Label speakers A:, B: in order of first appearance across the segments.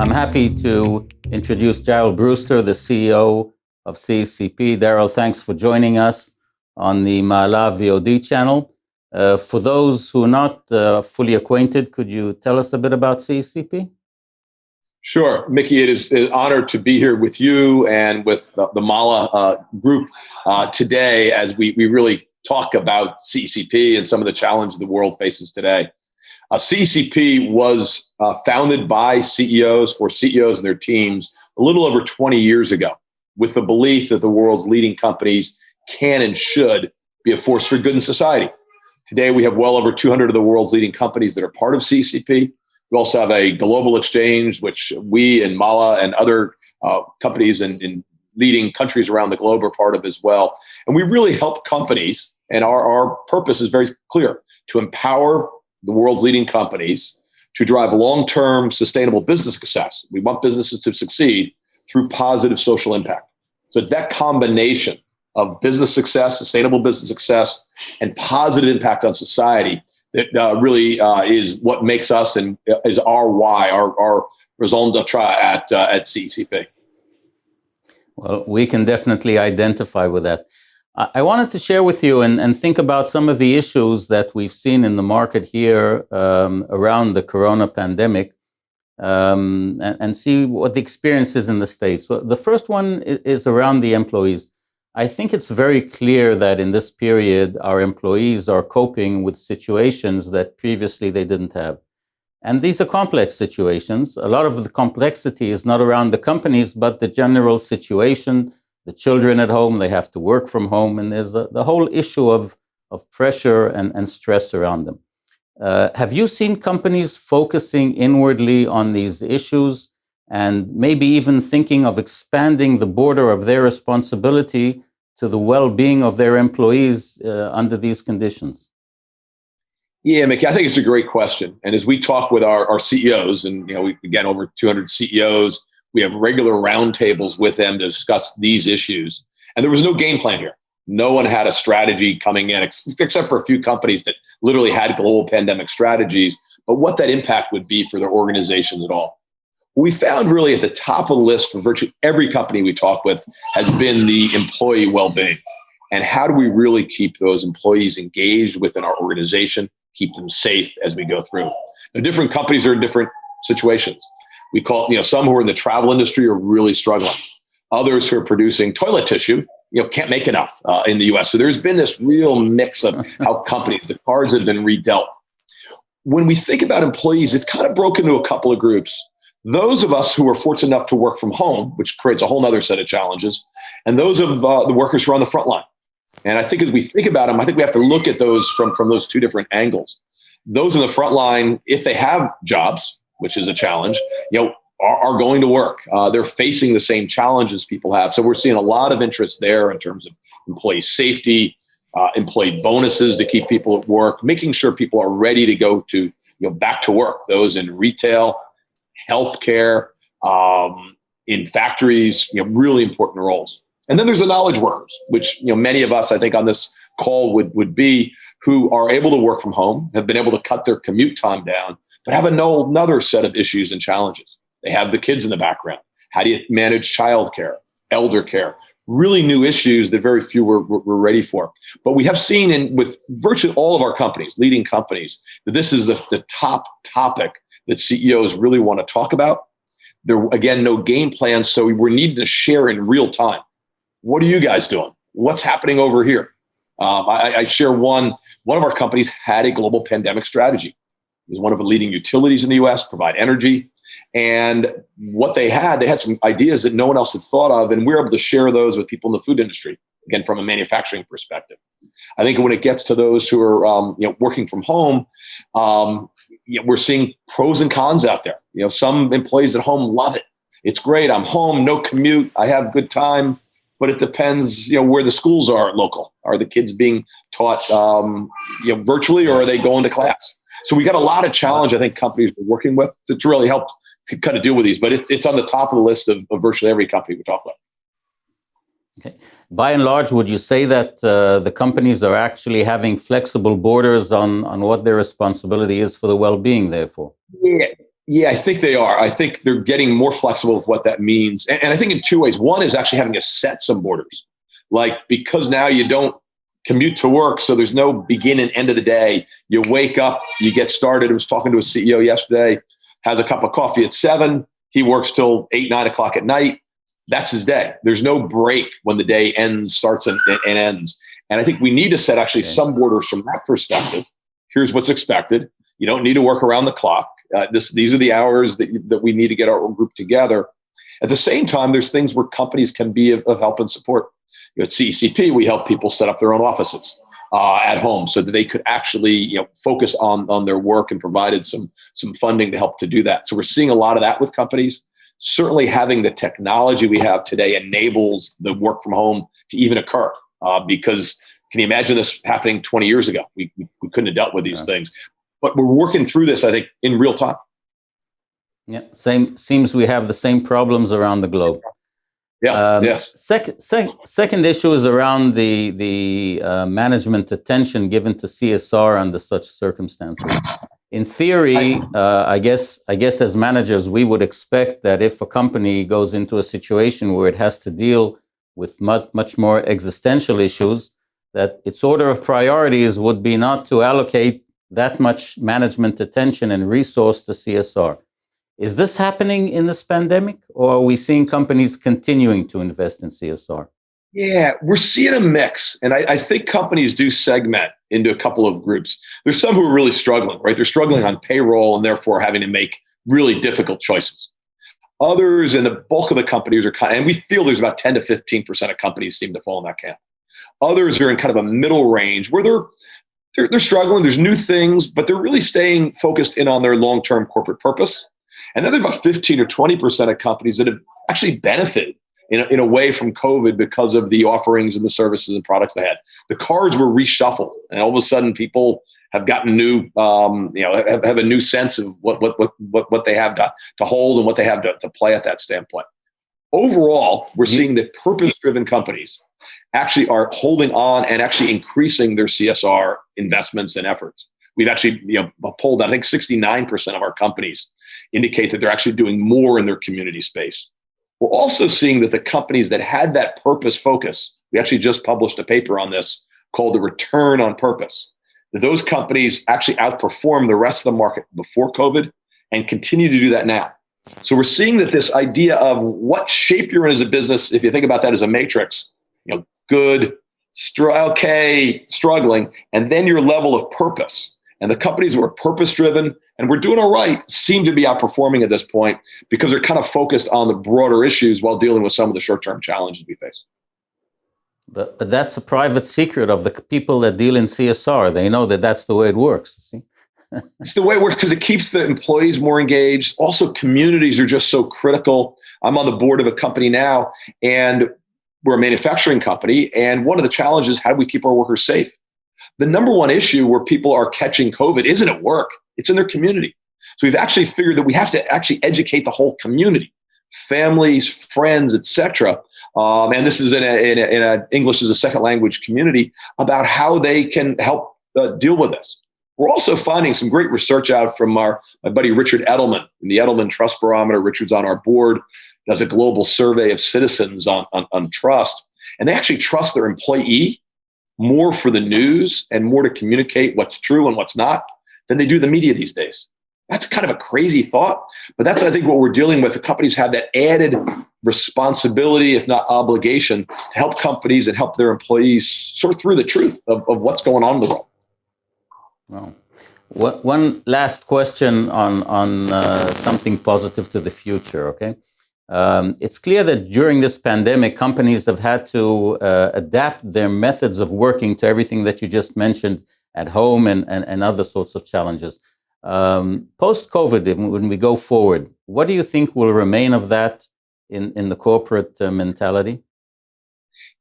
A: I'm happy to introduce Daryl Brewster, the CEO of CECP. Daryl, thanks for joining us on the Maala VOD channel. For those who are not fully acquainted, could you tell us a bit about CECP?
B: Sure. Mickey, it is an honor to be here with you and with the Maala group today as we really talk about CECP and some of the challenges the world faces today. CECP was founded by CEOs for CEOs and their teams a little over 20 years ago with the belief that the world's leading companies can and should be a force for good in society. Today, we have well over 200 of the world's leading companies that are part of CECP. We also have a global exchange, which we and Maala and other companies in leading countries around the globe are part of as well. And we really help companies, and our purpose is very clear, to empower the world's leading companies to drive long-term sustainable business success. We want businesses to succeed through positive social impact. So it's that combination of business success, sustainable business success, and positive impact on society that really is what makes us and is our why, our raison d'etre at CECP.
A: Well, we can definitely identify with that. I wanted to share with you and think about some of the issues that we've seen in the market here around the corona pandemic and see what the experience is in the States. Well, the first one is around the employees. I think it's very clear that in this period, our employees are coping with situations that previously they didn't have. And these are complex situations. A lot of the complexity is not around the companies, but the general situation. The children at home, they have to work from home, and there's the whole issue of pressure and stress around them. Have you seen companies focusing inwardly on these issues and maybe even thinking of expanding the border of their responsibility to the well-being of their employees under these conditions?
B: Yeah, Mickey, I think it's a great question. And as we talk with our CEOs, and we again over 200 CEOs, we have regular roundtables with them to discuss these issues. And there was no game plan here. No one had a strategy coming in, except for a few companies that literally had global pandemic strategies, but what that impact would be for their organizations at all. What we found really at the top of the list for virtually every company we talk with has been the employee well-being. And how do we really keep those employees engaged within our organization, keep them safe as we go through? Now, different companies are in different situations. We call it, some who are in the travel industry are really struggling. Others who are producing toilet tissue, can't make enough in the US. So there's been this real mix of how companies, the cards have been redealt. When we think about employees, it's kind of broken into a couple of groups. Those of us who are fortunate enough to work from home, which creates a whole other set of challenges, and those of the workers who are on the front line. And I think as we think about them, I think we have to look at those from those two different angles. Those in the front line, if they have jobs, which is a challenge, are going to work. They're facing the same challenges people have. So we're seeing a lot of interest there in terms of employee safety, employee bonuses to keep people at work, making sure people are ready to go to back to work. Those in retail, healthcare, in factories, really important roles. And then there's the knowledge workers, which many of us, I think, on this call would be, who are able to work from home, have been able to cut their commute time down, but have another set of issues and challenges. They have the kids in the background. How do you manage childcare, elder care? Really new issues that very few were ready for. But we have seen with virtually all of our companies, leading companies, that this is the top topic that CEOs really want to talk about. There, again, no game plan, so we're needing to share in real time. What are you guys doing? What's happening over here? I share one of our companies had a global pandemic strategy. It was one of the leading utilities in the US, provide energy. And what they had some ideas that no one else had thought of, and we're able to share those with people in the food industry, again, from a manufacturing perspective. I think when it gets to those who are working from home, we're seeing pros and cons out there. Some employees at home love it. It's great. I'm home, no commute. I have good time. But it depends, where the schools are local. Are the kids being taught, virtually, or are they going to class? So we got a lot of challenge, I think, companies are working with to really help to kind of deal with these. But it's on the top of the list of virtually every company we talk about.
A: Okay. By and large, would you say that the companies are actually having flexible borders on what their responsibility is for the well-being, therefore?
B: Yeah, I think they are. I think they're getting more flexible with what that means. And I think in two ways. One is actually having to set some borders. Like, because now you don't commute to work, so there's no begin and end of the day. You wake up, you get started. I was talking to a CEO yesterday, has a cup of coffee at 7. He works till 8, 9 o'clock at night. That's his day. There's no break when the day ends, starts and ends. And I think we need to set actually some borders from that perspective. Here's what's expected. You don't need to work around the clock. These are the hours that we need to get our group together. At the same time, there's things where companies can be of help and support. At CECP, we help people set up their own offices at home so that they could actually focus on their work, and provided some funding to help to do that. So we're seeing a lot of that with companies. Certainly having the technology we have today enables the work from home to even occur, because can you imagine this happening 20 years ago? We couldn't have dealt with these things. But we're working through this, I think, in real time.
A: Yeah, seems we have the same problems around the globe.
B: Yeah. Yes.
A: Second issue is around the management attention given to CSR under such circumstances. In theory, I guess as managers, we would expect that if a company goes into a situation where it has to deal with much more existential issues, that its order of priorities would be not to allocate that much management attention and resource to CSR. Is this happening in this pandemic, or are we seeing companies continuing to invest in CSR?
B: Yeah, we're seeing a mix. And I think companies do segment into a couple of groups. There's some who are really struggling, right? They're struggling on payroll and therefore having to make really difficult choices. Others, and the bulk of the companies are and we feel there's about 10 to 15% of companies seem to fall in that camp. Others are in kind of a middle range where they're struggling. There's new things, but they're really staying focused in on their long-term corporate purpose. And then there's about 15 or 20% of companies that have actually benefited in a way from COVID because of the offerings and the services and products they had. The cards were reshuffled, and all of a sudden people have gotten new, have a new sense of what they have to hold and what they have to play at that standpoint. Overall, we're seeing that purpose-driven companies actually are holding on and actually increasing their CSR investments and efforts. We've actually polled, I think 69% of our companies indicate that they're actually doing more in their community space. We're also seeing that the companies that had that purpose focus, we actually just published a paper on this called the return on purpose, that those companies actually outperform the rest of the market before COVID and continue to do that now. So we're seeing that this idea of what shape you're in as a business, if you think about that as a matrix, good, okay, struggling, and then your level of purpose. And the companies that were purpose-driven and we're doing all right seem to be outperforming at this point because they're kind of focused on the broader issues while dealing with some of the short-term challenges we face.
A: But that's a private secret of the people that deal in CSR. They know that that's the way it works. See?
B: It's the way it works because it keeps the employees more engaged. Also, communities are just so critical. I'm on the board of a company now, and we're a manufacturing company. And one of the challenges, how do we keep our workers safe? The number one issue where people are catching COVID isn't at work. It's in their community. So we've actually figured that we have to actually educate the whole community, families, friends, et cetera. And this is in a English as a second language community about how they can help deal with this. We're also finding some great research out from my buddy Richard Edelman in the Edelman Trust Barometer. Richard's on our board, does a global survey of citizens on trust. And they actually trust their employee more for the news and more to communicate what's true and what's not than they do the media these days. That's kind of a crazy thought, but that's, I think, what we're dealing with. The companies have that added responsibility, if not obligation, to help companies and help their employees sort through the truth of what's going on in the world.
A: Well, one last question on something positive to the future, okay? It's clear that during this pandemic, companies have had to adapt their methods of working to everything that you just mentioned at home and other sorts of challenges. Post-COVID, when we go forward, what do you think will remain of that in the corporate mentality?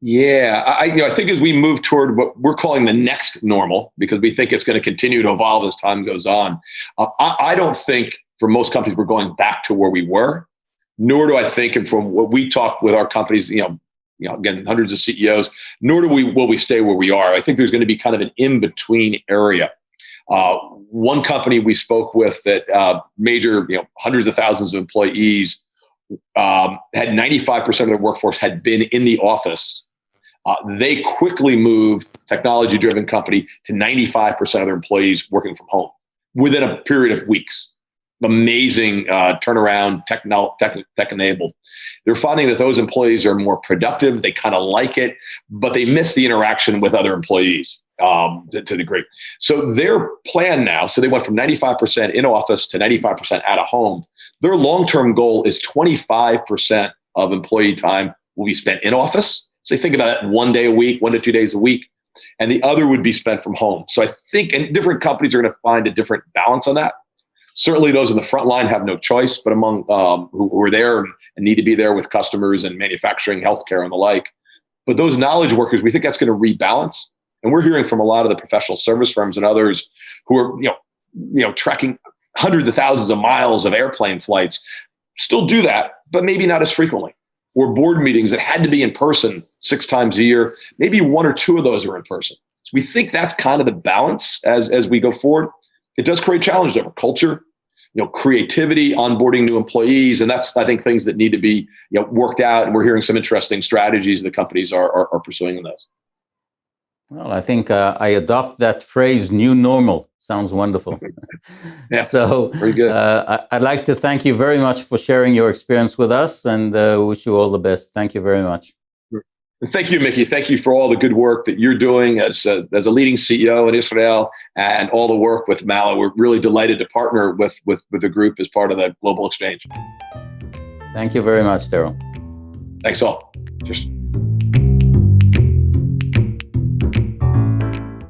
B: Yeah, I think as we move toward what we're calling the next normal, because we think it's going to continue to evolve as time goes on, I don't think for most companies we're going back to where we were. Nor do I think, and from what we talk with our companies, again, hundreds of CEOs, nor will we stay where we are. I think there's going to be kind of an in-between area. One company we spoke with that major, hundreds of thousands of employees, had 95% of their workforce had been in the office. They quickly moved, technology-driven company, to 95% of their employees working from home within a period of weeks. Amazing turnaround, tech-enabled. They're finding that those employees are more productive. They kind of like it, but they miss the interaction with other employees to the degree. So their plan now, so they went from 95% in office to 95% out of home. Their long-term goal is 25% of employee time will be spent in office. So they think about it 1 day a week, 1 to 2 days a week, and the other would be spent from home. So I think, and different companies are going to find a different balance on that. Certainly those in the front line have no choice, but among who are there and need to be there with customers and manufacturing, healthcare, and the like. But those knowledge workers, we think that's going to rebalance. And we're hearing from a lot of the professional service firms and others who are, tracking hundreds of thousands of miles of airplane flights, still do that, but maybe not as frequently. Or board meetings that had to be in person 6 times a year, maybe 1 or 2 of those are in person. So we think that's kind of the balance as we go forward. It does create challenges over culture, creativity, onboarding new employees, and that's, I think, things that need to be worked out. And we're hearing some interesting strategies the companies are pursuing in those.
A: Well, I think I adopt that phrase, new normal. Sounds wonderful.
B: Yeah,
A: so
B: very good.
A: I'd like to thank you very much for sharing your experience with us, and wish you all the best. Thank you very much.
B: And thank you, Mickey. Thank you for all the good work that you're doing as a leading CEO in Israel, and all the work with Maala. We're really delighted to partner with the group as part of the Global Exchange.
A: Thank you very much, Daryl.
B: Thanks all. Cheers.